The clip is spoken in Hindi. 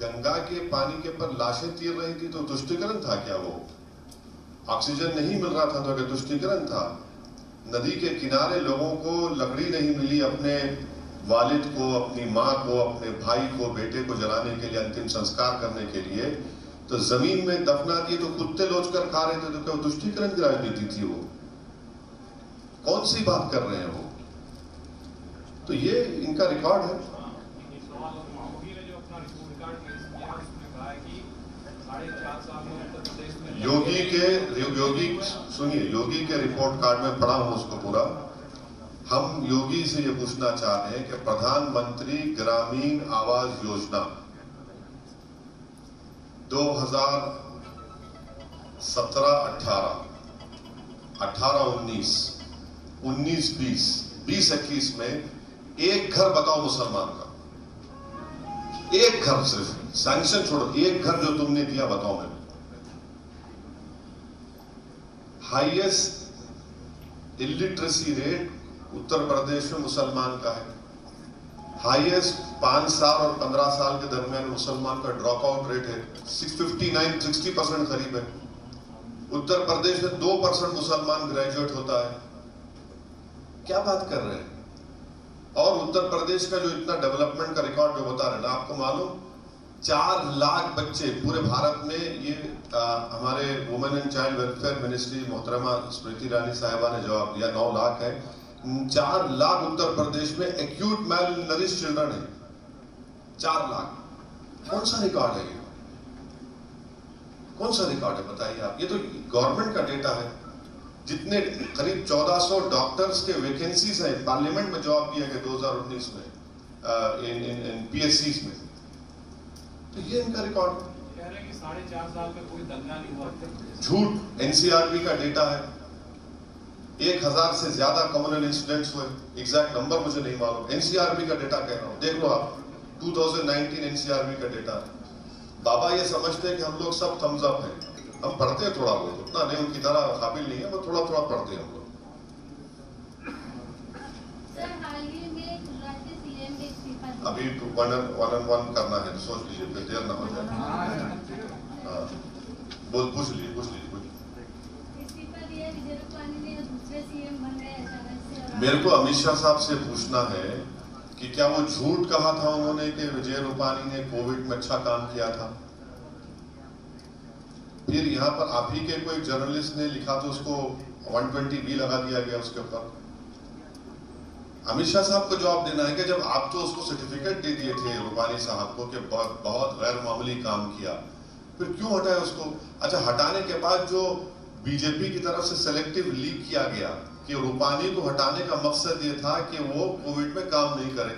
गंगा के पानी के ऊपर लाशें तीर रही थी तो तुष्टीकरण था क्या? वो ऑक्सीजन नहीं मिल रहा था तो क्या तुष्टीकरण था? नदी के किनारे लोगों को लकड़ी नहीं मिली अपने वालिद को, अपनी माँ को, अपने भाई को, बेटे को जलाने के लिए, अंतिम संस्कार करने के लिए, तो जमीन में दफना दिए तो कुत्ते लोच कर खा रहे थे, तो क्या तुष्टीकरण की राजनीति थी? वो कौन सी बात कर रहे हैं वो? तो ये इनका रिकॉर्ड है। योगी के रिपोर्ट कार्ड में पढ़ा हूं उसको पूरा। हम योगी से ये पूछना चाह रहे हैं कि प्रधानमंत्री ग्रामीण आवास योजना 2017-18, 18-19, 19-20, 20-21 में एक घर बताओ मुसलमान का, एक घर, सिर्फ सैंक्शन छोड़ो, एक घर जो तुमने दिया बताओ मेरे। Highest illiteracy rate Uttar Pradesh में मुसलमान का है। हाईएस्ट 5 साल और 15 साल के दरमियान मुसलमान का ड्रॉप आउट रेट है 60% करीब है। उत्तर प्रदेश में 2% मुसलमान ग्रेजुएट होता है। क्या बात कर रहे हैं? और उत्तर प्रदेश का जो इतना डेवलपमेंट का रिकॉर्ड जो बता रहे हैं ना, आपको मालूम 4 लाख बच्चे पूरे भारत में, ये हमारे women and child welfare ministry मोहतरमा स्मृति ईरानी साहिबा ने जवाब दिया, 9 लाख है। 4 लाख उत्तर प्रदेश में एक्यूट मैलनरिश चिल्ड्रन है, 4 लाख। कौन सा रिकॉर्ड है ये? कौन सा रिकॉर्ड है बताइए आप? ये तो गवर्नमेंट का डेटा है। जितने करीब 1400 डॉक्टर्स के वैकेंसीज हैं, पार्लियामेंट में जवाब दिया गया 2019 में इन पीएससीज में। तो ये इनका रिकॉर्ड कह रहे हैं कि 4.5 साल में कोई दंगा नहीं हुआ। झूठ। एनसीआरबी का डेटा है 1000 से ज्यादा कम्युनल इंसिडेंट्स हुए। एग्जैक्ट नंबर मुझे नहीं मालूम, एनसीआरबी का डेटा कह रहा हूं, देख लो आप। 2019 एनसीआरबी का डेटा है। बाबा ये समझते हैं कि हम लोग सब थम्स अप हैं। हम पढ़ते हैं थोड़ा बहुत, उतना नहीं, उनकी तरह काबिल नहीं है, वो थोड़ा थोड़ा पढ़ते हैं हम लोग। अभी 1-on-1 करना है तो सोच लीजिए, फिर देर ना हो जाए। पूछ लीजिए। मेरे को अमित शाह साहब से पूछना है कि क्या वो झूठ कहा था उन्होंने कि विजय रूपानी ने कोविड में अच्छा काम किया था? फिर यहाँ पर आप ही के कोई जर्नलिस्ट ने लिखा तो उसको 120B लगा दिया गया उसके ऊपर। अमित शाह साहब को जवाब देना है कि जब आप तो उसको सर्टिफिकेट दे दिए थे रूपानी साहब को कि बहुत गैर मामूली काम किया, फिर क्यों हटाया उसको? अच्छा, हटाने के बाद जो बीजेपी की तरफ से सेलेक्टिव लीक किया गया कि रूपानी को हटाने का मकसद ये था कि वो कोविड में काम नहीं करे,